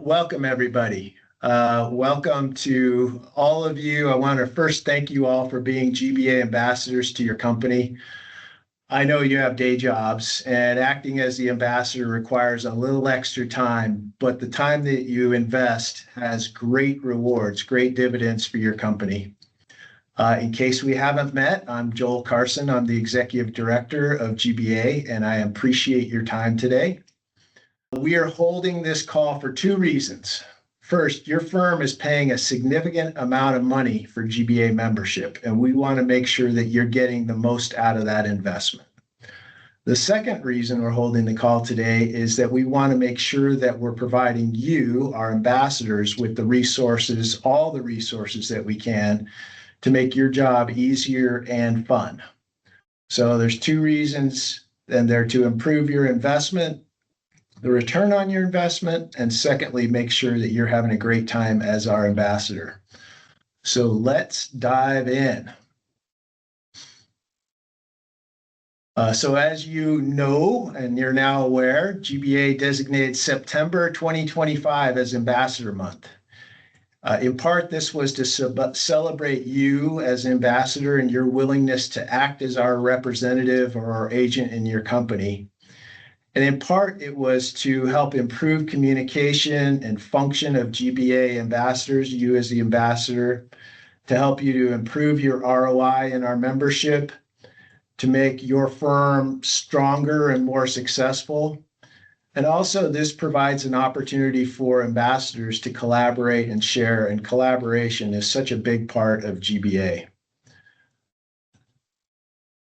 Welcome, everybody. Welcome to all of you. I want to first thank you all for being GBA ambassadors to your company. I know you have day jobs, and acting as the ambassador requires a little extra time, but the time that you invest has great rewards, great dividends for your company. In case we haven't met, I'm Joel Carson. I'm the Executive Director of GBA, and I appreciate your time today. We are holding this call for two reasons. First, your firm is paying a significant amount of money for GBA membership, and we want to make sure that you're getting the most out of that investment. The second reason we're holding the call today is that we want to make sure that we're providing you, our ambassadors, with the resources, all the resources that we can to make your job easier and fun. So there's two reasons, and they're to improve your investment, the return on your investment, and secondly, make sure that you're having a great time as our ambassador. So let's dive in. So as you know, and you're now aware, GBA designated September 2025 as Ambassador Month. In part, this was to celebrate you as ambassador and your willingness to act as our representative or our agent in your company. And in part, it was to help improve communication and function of GBA ambassadors, you as the ambassador, to help you to improve your ROI in our membership, to make your firm stronger and more successful. And also, this provides an opportunity for ambassadors to collaborate and share, and collaboration is such a big part of GBA.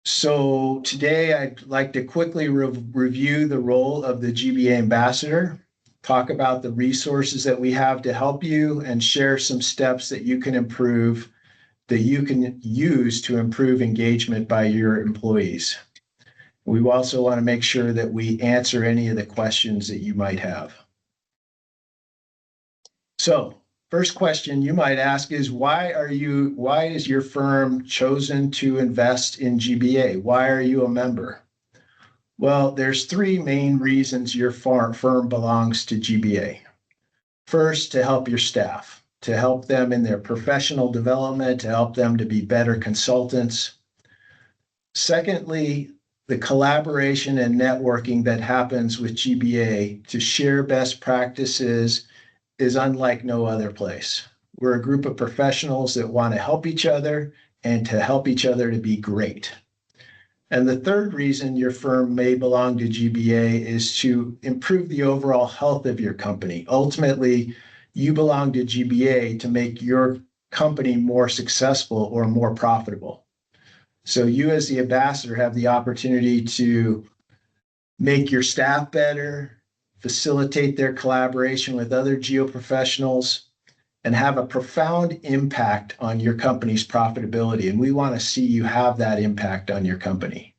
So today, I'd like to quickly review the role of the GBA ambassador, talk about the resources that we have to help you, and share some steps that you can improve, that you can use to improve engagement by your employees. We also want to make sure that we answer any of the questions that you might have. So, first question you might ask is, why is your firm chosen to invest in GBA? Why are you a member? Well, there's three main reasons your firm belongs to GBA. First, to help your staff, to help them in their professional development, to help them to be better consultants. Secondly, the collaboration and networking that happens with GBA to share best practices is unlike no other place. We're a group of professionals that want to help each other and to help each other to be great. And the third reason your firm may belong to GBA is to improve the overall health of your company. Ultimately, you belong to GBA to make your company more successful or more profitable. So you as the ambassador have the opportunity to make your staff better, facilitate their collaboration with other geoprofessionals, and have a profound impact on your company's profitability. And we want to see you have that impact on your company.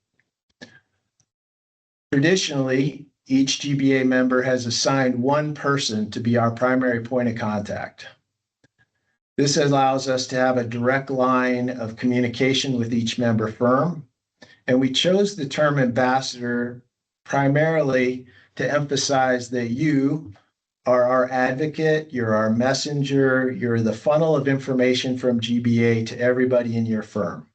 Traditionally, each GBA member has assigned one person to be our primary point of contact. This allows us to have a direct line of communication with each member firm. And we chose the term ambassador primarily to emphasize that you are our advocate, you're our messenger, you're the funnel of information from GBA to everybody in your firm.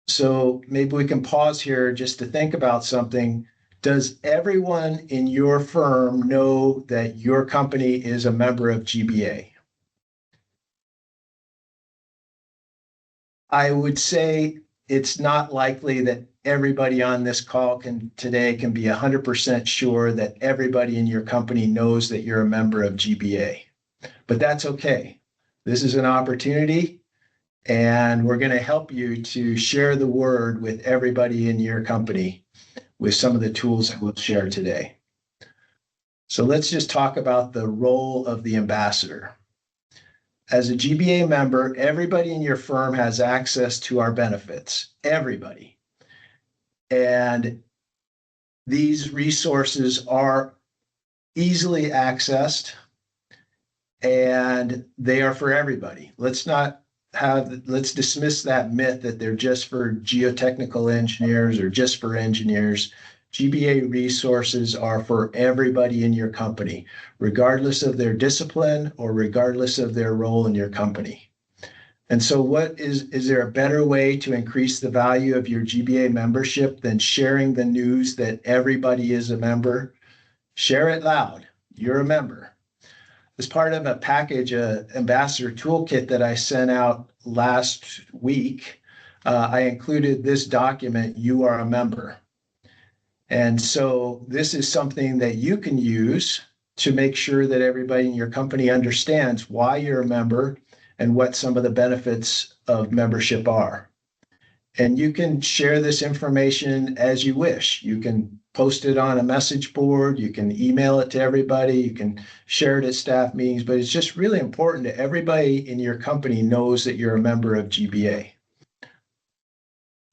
So maybe we can pause here just to think about something. Does everyone in your firm know that your company is a member of GBA? I would say it's not likely that everybody on this call today can be 100% sure that everybody in your company knows that you're a member of GBA. But that's okay. This is an opportunity, and we're going to help you to share the word with everybody in your company with some of the tools that we'll share today. So let's just talk about the role of the ambassador. As a GBA member, everybody in your firm has access to our benefits, everybody. And these resources are easily accessed, and they are for everybody. Let's dismiss that myth that they're just for geotechnical engineers or just for engineers. GBA resources are for everybody in your company, regardless of their discipline or regardless of their role in your company. And so is there a better way to increase the value of your GBA membership than sharing the news that everybody is a member? Share it loud. You're a member. As part of a package, ambassador toolkit that I sent out last week, I included this document, You Are a Member. And so this is something that you can use to make sure that everybody in your company understands why you're a member and what some of the benefits of membership are. And you can share this information as you wish. You can post it on a message board, you can email it to everybody, you can share it at staff meetings, but it's just really important that everybody in your company knows that you're a member of GBA.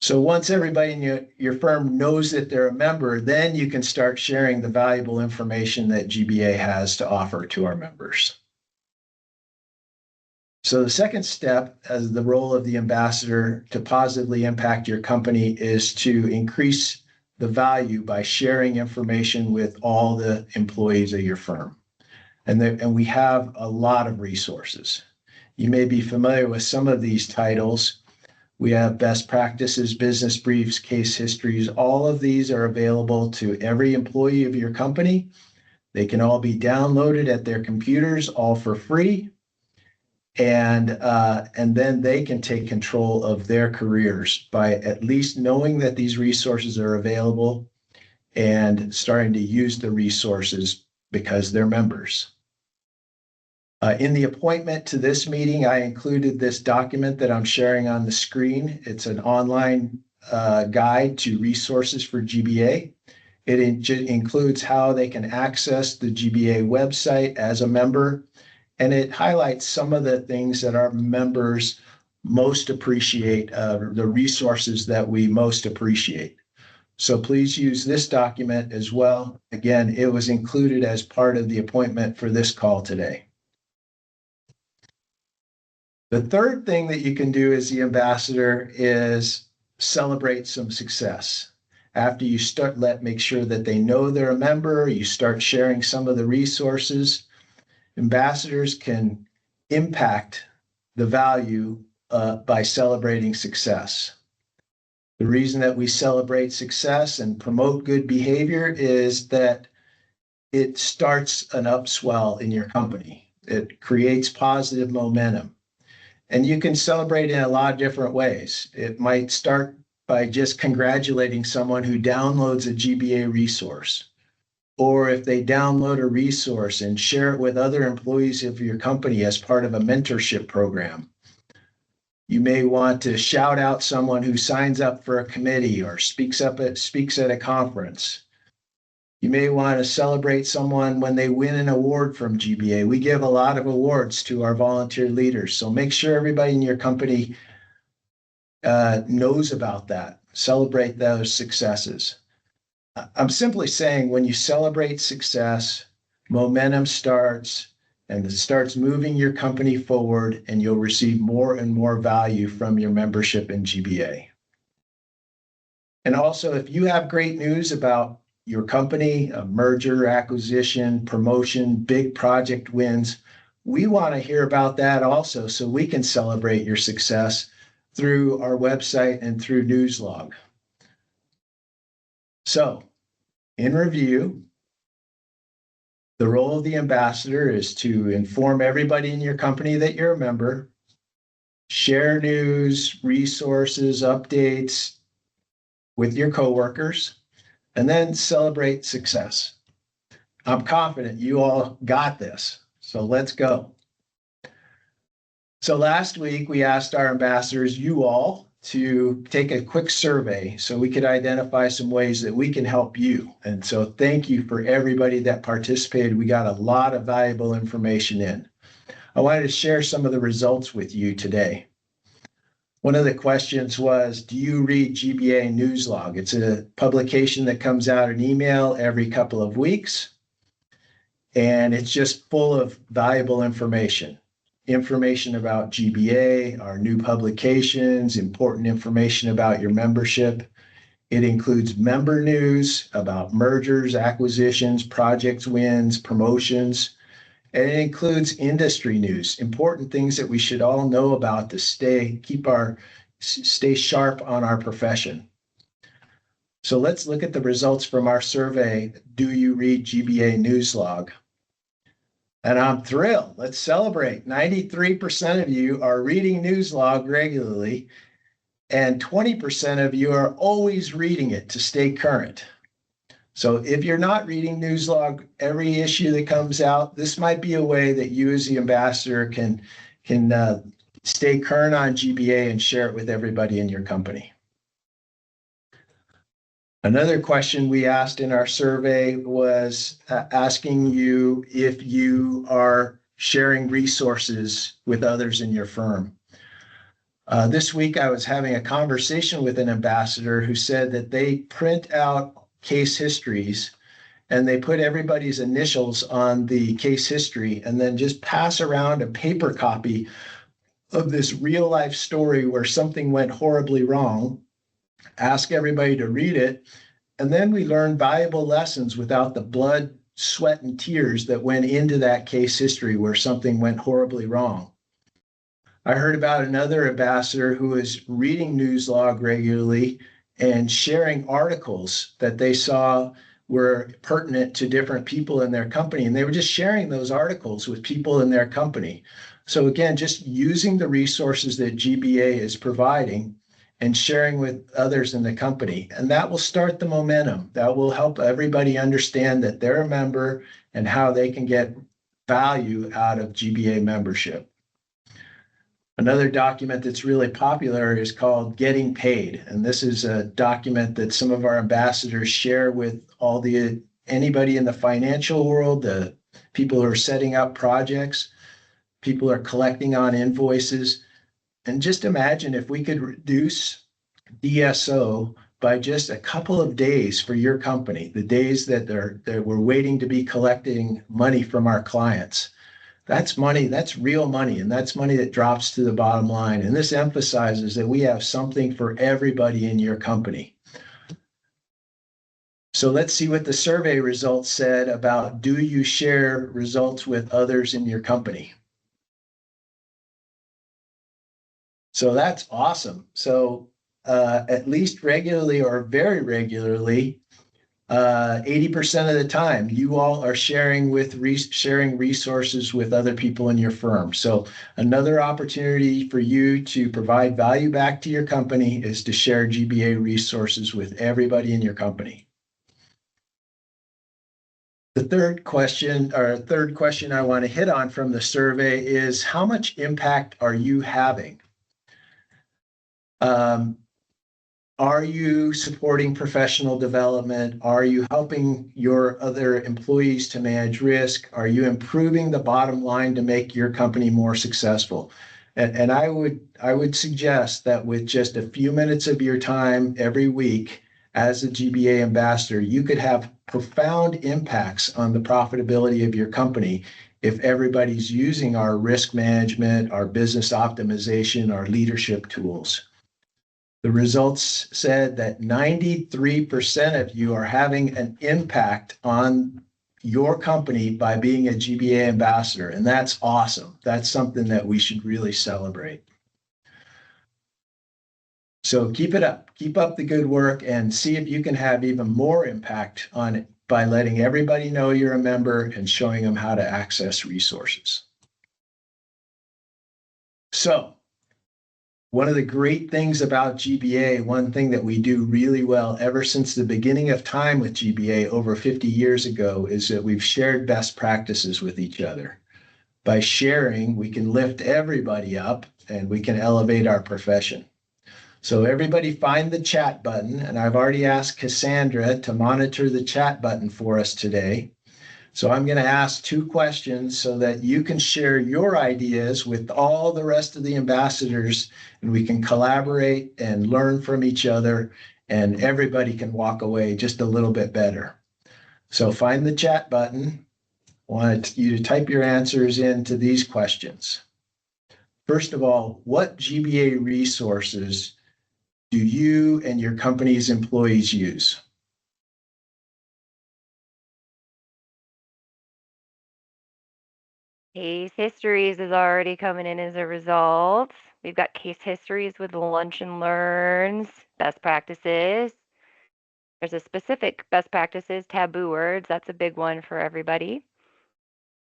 So once everybody in your firm knows that they're a member, then you can start sharing the valuable information that GBA has to offer to our members. So the second step as the role of the ambassador to positively impact your company is to increase the value by sharing information with all the employees of your firm. And we have a lot of resources. You may be familiar with some of these titles. We have best practices, business briefs, case histories. All of these are available to every employee of your company. They can all be downloaded at their computers, all for free. And then they can take control of their careers by at least knowing that these resources are available and starting to use the resources because they're members. In the appointment to this meeting, I included this document that I'm sharing on the screen. It's an online guide to resources for GBA. It includes how they can access the GBA website as a member, and it highlights some of the things that our members most appreciate, the resources that we most appreciate. So please use this document as well. Again, it was included as part of the appointment for this call today. The third thing that you can do as the ambassador is celebrate some success. After you make sure that they know they're a member, you start sharing some of the resources. Ambassadors can impact the value by celebrating success. The reason that we celebrate success and promote good behavior is that it starts an upswell in your company. It creates positive momentum. And you can celebrate in a lot of different ways. It might start by just congratulating someone who downloads a GBA resource. Or if they download a resource and share it with other employees of your company as part of a mentorship program. You may want to shout out someone who signs up for a committee or speaks at a conference. You may want to celebrate someone when they win an award from GBA. We give a lot of awards to our volunteer leaders, so make sure everybody in your company knows about that. Celebrate those successes. I'm simply saying when you celebrate success, momentum starts, and it starts moving your company forward, and you'll receive more and more value from your membership in GBA. And also, if you have great news about your company, a merger, acquisition, promotion, big project wins, we want to hear about that also so we can celebrate your success through our website and through Newslog. So, in review, the role of the ambassador is to inform everybody in your company that you're a member, share news, resources, updates with your coworkers, and then celebrate success. I'm confident you all got this, so let's go. So last week, we asked our ambassadors, you all, to take a quick survey so we could identify some ways that we can help you. And so thank you for everybody that participated. We got a lot of valuable information in. I wanted to share some of the results with you today. One of the questions was, do you read GBA Newslog? It's a publication that comes out in email every couple of weeks, and it's just full of valuable information about GBA, our new publications, important information about your membership. It includes member news about mergers, acquisitions, projects wins, promotions, and it includes industry news, important things that we should all know about to stay sharp on our profession. So let's look at the results from our survey, Do You Read GBA Newslog? And I'm thrilled. Let's celebrate. 93% of you are reading Newslog regularly, and 20% of you are always reading it to stay current. So if you're not reading Newslog every issue that comes out, this might be a way that you as the ambassador can stay current on GBA and share it with everybody in your company. Another question we asked in our survey was asking you if you are sharing resources with others in your firm. This week, I was having a conversation with an ambassador who said that they print out case histories and they put everybody's initials on the case history and then just pass around a paper copy of this real life story where something went horribly wrong, ask everybody to read it, and then we learn valuable lessons without the blood, sweat, and tears that went into that case history where something went horribly wrong. I heard about another ambassador who is reading Newslog regularly and sharing articles that they saw were pertinent to different people in their company. And they were just sharing those articles with people in their company. So again, just using the resources that GBA is providing and sharing with others in the company. And that will start the momentum. That will help everybody understand that they're a member and how they can get value out of GBA membership. Another document that's really popular is called Getting Paid. And this is a document that some of our ambassadors share with anybody in the financial world, the people who are setting up projects, people who are collecting on invoices. And just imagine if we could reduce DSO by just a couple of days for your company, the days that we're waiting to be collecting money from our clients. That's money, that's real money, and that's money that drops to the bottom line. And this emphasizes that we have something for everybody in your company. So let's see what the survey results said about, do you share results with others in your company? So that's awesome. So at least regularly or very regularly, 80% of the time, you all are sharing resources with other people in your firm. So another opportunity for you to provide value back to your company is to share GBA resources with everybody in your company. The third question I want to hit on from the survey is, how much impact are you having? Are you supporting professional development? Are you helping your other employees to manage risk? Are you improving the bottom line to make your company more successful? And I would suggest that with just a few minutes of your time every week as a GBA ambassador, you could have profound impacts on the profitability of your company if everybody's using our risk management, our business optimization, our leadership tools. The results said that 93% of you are having an impact on your company by being a GBA ambassador, and that's awesome. That's something that we should really celebrate. So keep it up. Keep up the good work and see if you can have even more impact on it by letting everybody know you're a member and showing them how to access resources. So, one of the great things about GBA, one thing that we do really well ever since the beginning of time with GBA over 50 years ago, is that we've shared best practices with each other. By sharing, we can lift everybody up and we can elevate our profession. So everybody find the chat button, and I've already asked Cassandra to monitor the chat button for us today. So I'm going to ask 2 questions so that you can share your ideas with all the rest of the ambassadors, and we can collaborate and learn from each other, and everybody can walk away just a little bit better. So find the chat button. I want you to type your answers into these questions. First of all, what GBA resources do you and your company's employees use? Case histories is already coming in as a result. We've got case histories with lunch and learns, best practices. There's a specific best practices, taboo words. That's a big one for everybody.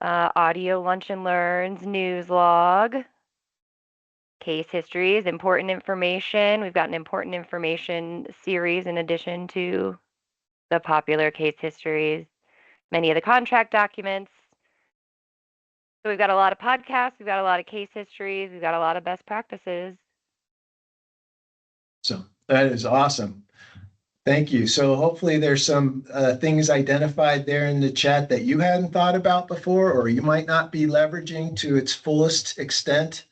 Audio lunch and learns, news log, case histories, important information. We've got an important information series in addition to the popular case histories, many of the contract documents. So we've got a lot of podcasts, we've got a lot of case histories, we've got a lot of best practices. So that is awesome. Thank you. So hopefully there's some things identified there in the chat that you hadn't thought about before, or you might not be leveraging to its fullest extent.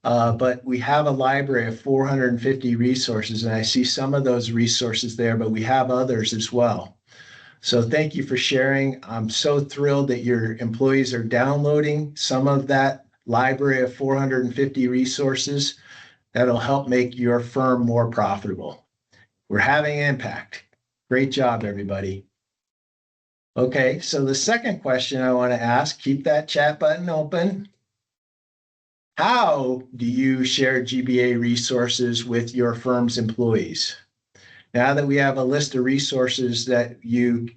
But we have a library of 450 resources, and I see some of those resources there, but we have others as well. So thank you for sharing. I'm so thrilled that your employees are downloading some of that library of 450 resources. That'll help make your firm more profitable. We're having impact. Great job, everybody. Okay, so the second question I want to ask, keep that chat button open. How do you share GBA resources with your firm's employees? Now that we have a list of resources that you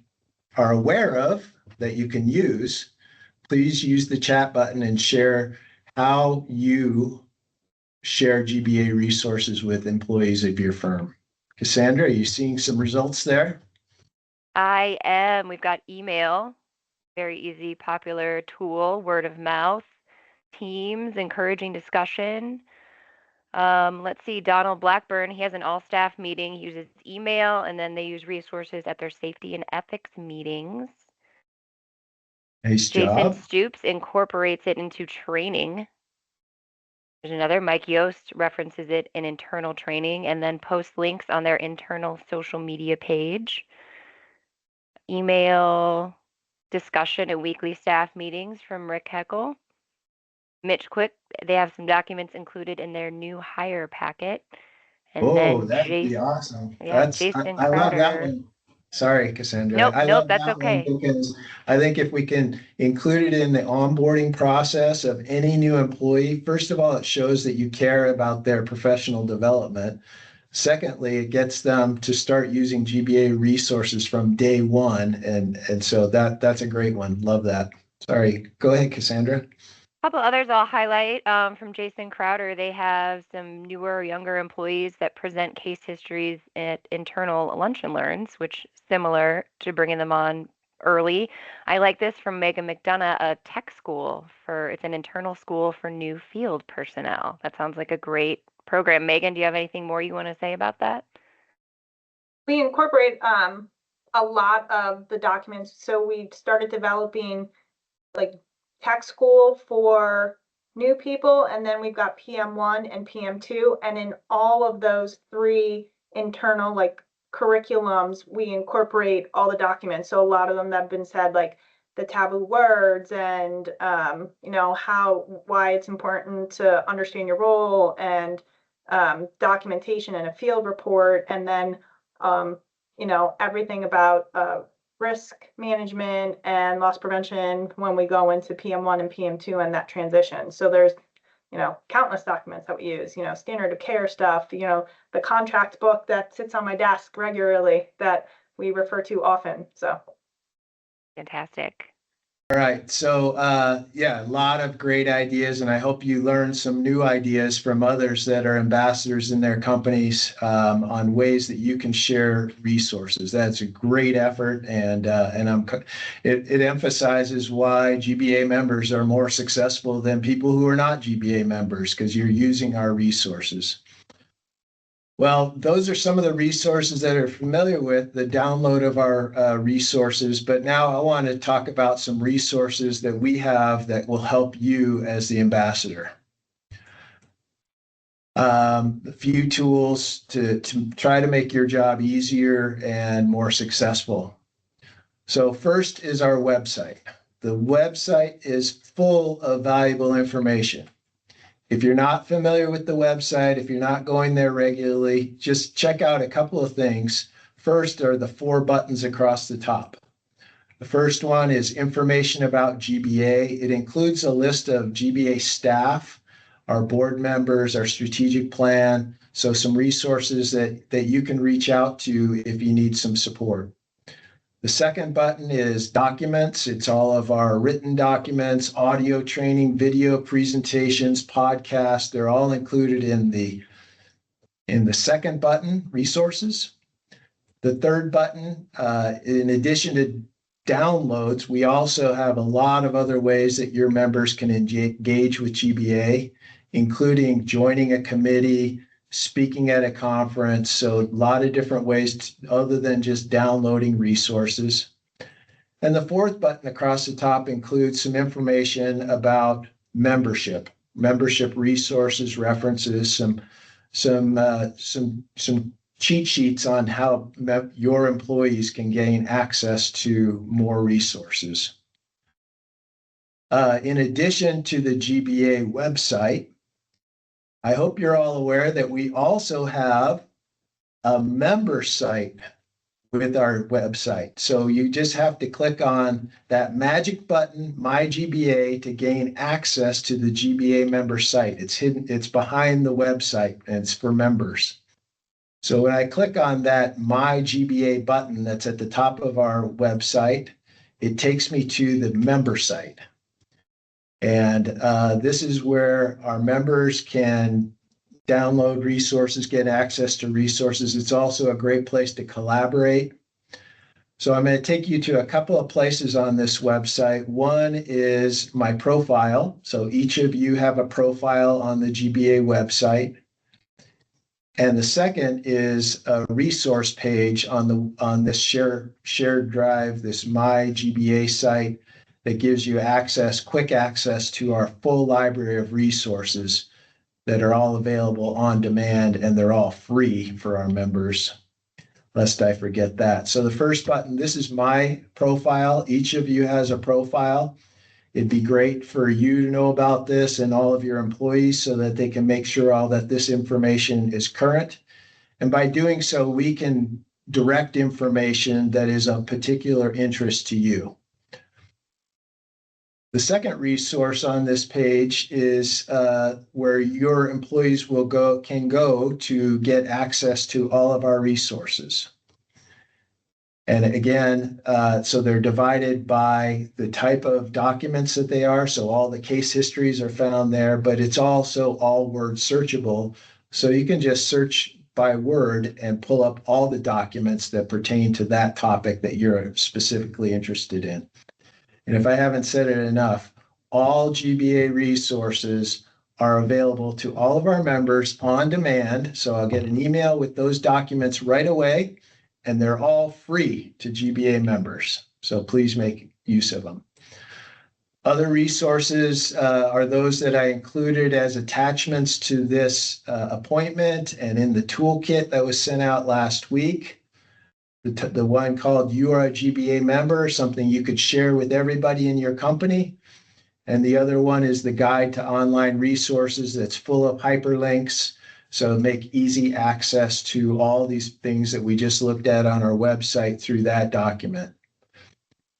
are aware of that you can use, please use the chat button and share how you share GBA resources with employees of your firm. Cassandra, are you seeing some results there? I am. We've got email, very easy, popular tool, word of mouth, Teams, encouraging discussion. Let's see, Donald Blackburn, he has an all-staff meeting, he uses email, and then they use resources at their safety and ethics meetings. Nice Jason job. Stoops incorporates it into training. There's another, Mike Yost references it in internal training and then posts links on their internal social media page. Email discussion at weekly staff meetings from Rick Heckel. Mitch Quick, they have some documents included in their new hire packet. And then That'd be awesome. Yeah, Jason I love that Crowder. one. Sorry, Cassandra. Nope, I nope, love that's that one okay. because I think if we can include it in the onboarding process of any new employee, first of all, it shows that you care about their professional development. Secondly, it gets them to start using GBA resources from day one. And so that's a great one. Love that. Sorry. Go ahead, Cassandra. A couple others I'll highlight from Jason Crowder. They have some newer, younger employees that present case histories at internal lunch and learns, which is similar to bringing them on early. I like this from Megan McDonough, a tech school it's an internal school for new field personnel. That sounds like a great program. Megan, do you have anything more you want to say about that? We incorporate a lot of the documents. So we started developing like tech school for new people, and then we've got PM1 and PM2, and in all of those three internal like curriculums, we incorporate all the documents. So a lot of them that have been said, like the taboo words and you know, why it's important to understand your role, and documentation and a field report, and then you know, everything about risk management and loss prevention when we go into PM1 and PM2 and that transition. So there's, you know, countless documents that we use, you know, standard of care stuff, you know, the contract book that sits on my desk regularly that we refer to often. So fantastic. All right. So, yeah, a lot of great ideas, and I hope you learned some new ideas from others that are ambassadors in their companies on ways that you can share resources. That's a great effort, and it emphasizes why GBA members are more successful than people who are not GBA members, because you're using our resources. Well, those are some of the resources that are familiar with the download of our resources. But now I want to talk about some resources that we have that will help you as the ambassador. A few tools to try to make your job easier and more successful. So first is our website. The website is full of valuable information. If you're not familiar with the website, if you're not going there regularly, just check out a couple of things. First are the 4 buttons across the top. The first one is information about GBA. It includes a list of GBA staff, our board members, our strategic plan, so some resources that you can reach out to if you need some support. The second button is documents. It's all of our written documents, audio training, video presentations, podcasts. They're all included in the second button, resources. The third button, in addition to downloads, we also have a lot of other ways that your members can engage with GBA, including joining a committee, speaking at a conference. So a lot of different ways other than just downloading resources. And the fourth button across the top includes some information about membership resources, references, some cheat sheets on how your employees can gain access to more resources. In addition to the GBA website, I hope you're all aware that we also have a member site with our website. So you just have to click on that magic button, My GBA, to gain access to the GBA member site. It's hidden, it's behind the website, and it's for members. So when I click on that My GBA button that's at the top of our website, it takes me to the member site. And this is where our members can download resources, get access to resources. It's also a great place to collaborate. So I'm going to take you to a couple of places on this website. One is my profile. So each of you have a profile on the GBA website. And the second is a resource page on this shared drive, this My GBA site, that gives you quick access to our full library of resources that are all available on demand, and they're all free for our members, lest I forget that. So the first button, this is my profile. Each of you has a profile. It'd be great for you to know about this and all of your employees so that they can make sure all that this information is current. And by doing so, we can direct information that is of particular interest to you. The second resource on this page is where your employees can go to get access to all of our resources. And again, so they're divided by the type of documents that they are. So all the case histories are found there, but it's also all word searchable. So you can just search by word and pull up all the documents that pertain to that topic that you're specifically interested in. And if I haven't said it enough, all GBA resources are available to all of our members on demand. So I'll get an email with those documents right away, and they're all free to GBA members. So please make use of them. Other resources are those that I included as attachments to this appointment and in the toolkit that was sent out last week. The one called You Are a GBA Member, something you could share with everybody in your company. And the other one is the Guide to Online Resources that's full of hyperlinks. So make easy access to all these things that we just looked at on our website through that document.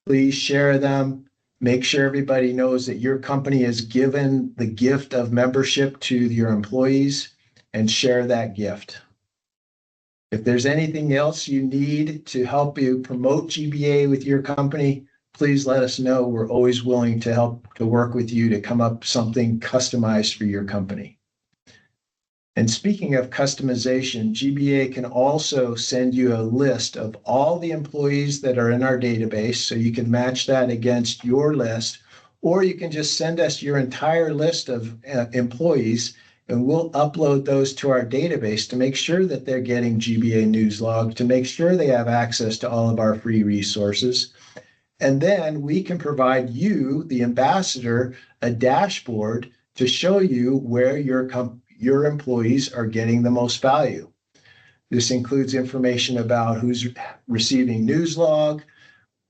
Please share them. Make sure everybody knows that your company has given the gift of membership to your employees, and share that gift. If there's anything else you need to help you promote GBA with your company, please let us know. We're always willing to help to work with you to come up with something customized for your company. And speaking of customization, GBA can also send you a list of all the employees that are in our database, so you can match that against your list, or you can just send us your entire list of employees, and we'll upload those to our database to make sure that they're getting GBA Newslog, to make sure they have access to all of our free resources. And then we can provide you, the ambassador, a dashboard to show you where your employees are getting the most value. This includes information about who's receiving Newslog,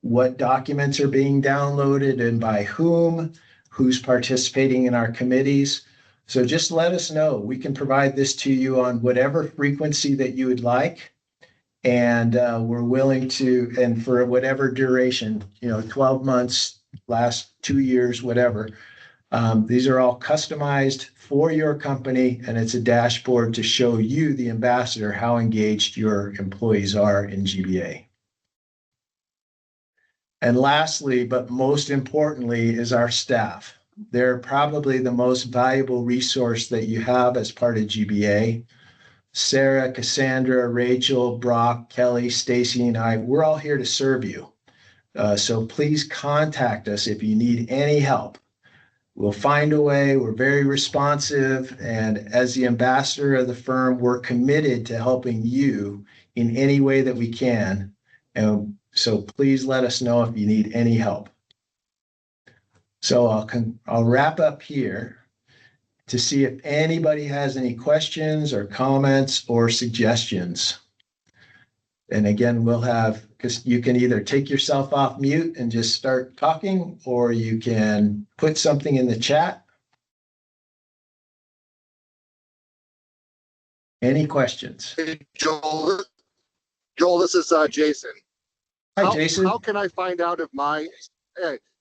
what documents are being downloaded and by whom, who's participating in our committees. So just let us know. We can provide this to you on whatever frequency that you would like. And we're willing to, and for whatever duration, 12 months, last 2 years, whatever. These are all customized for your company, and it's a dashboard to show you, the ambassador, how engaged your employees are in GBA. And lastly, but most importantly, is our staff. They're probably the most valuable resource that you have as part of GBA. Sarah, Cassandra, Rachel, Brock, Kelly, Stacy, and I, we're all here to serve you. So please contact us if you need any help. We'll find a way. We're very responsive. And as the ambassador of the firm, we're committed to helping you in any way that we can. And so please let us know if you need any help. So I'll wrap up here to see if anybody has any questions or comments or suggestions. And again, we'll have, because you can either take yourself off mute and just start talking, or you can put something in the chat. Any questions? Hey, Joel, this is Jason. Hi, Jason. How can I find out if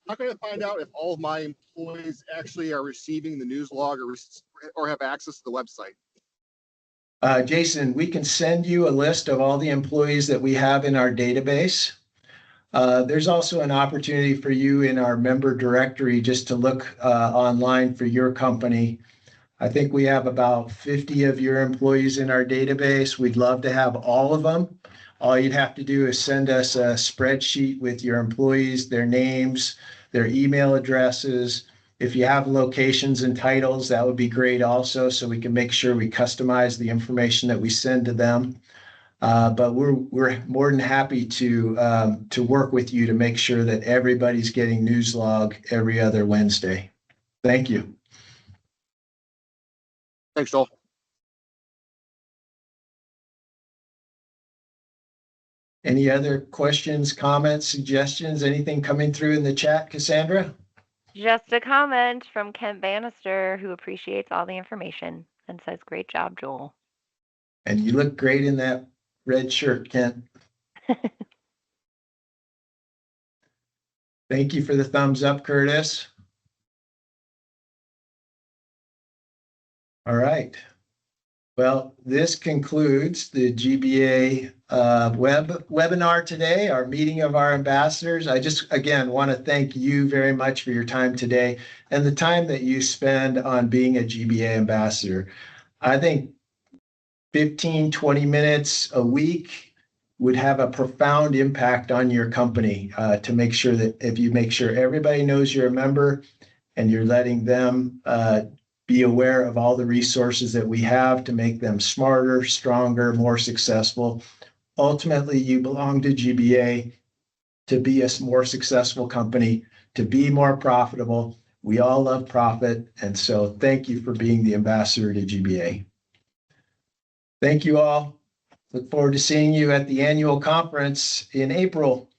if all of my employees actually are receiving the news log or have access to the website? Jason, we can send you a list of all the employees that we have in our database. There's also an opportunity for you in our member directory just to look online for your company. I think we have about 50 of your employees in our database. We'd love to have all of them. All you'd have to do is send us a spreadsheet with your employees, their names, their email addresses. If you have locations and titles, that would be great also, so we can make sure we customize the information that we send to them. But we're more than happy to work with you to make sure that everybody's getting news log every other Wednesday. Thank you. Thanks, Joel. Any other questions, comments, suggestions, anything coming through in the chat, Cassandra? Just a comment from Kent Bannister, who appreciates all the information and says, "Great job, Joel." And you look great in that red shirt, Kent. Thank you for the thumbs up, Curtis. All right. Well, this concludes the GBA webinar today, our meeting of our ambassadors. I just, again, want to thank you very much for your time today and the time that you spend on being a GBA ambassador. I think 15, 20 minutes a week would have a profound impact on your company to make sure that if you make sure everybody knows you're a member and you're letting them be aware of all the resources that we have to make them smarter, stronger, more successful. Ultimately, you belong to GBA to be a more successful company, to be more profitable. We all love profit. And so thank you for being the ambassador to GBA. Thank you all. Look forward to seeing you at the annual conference in April.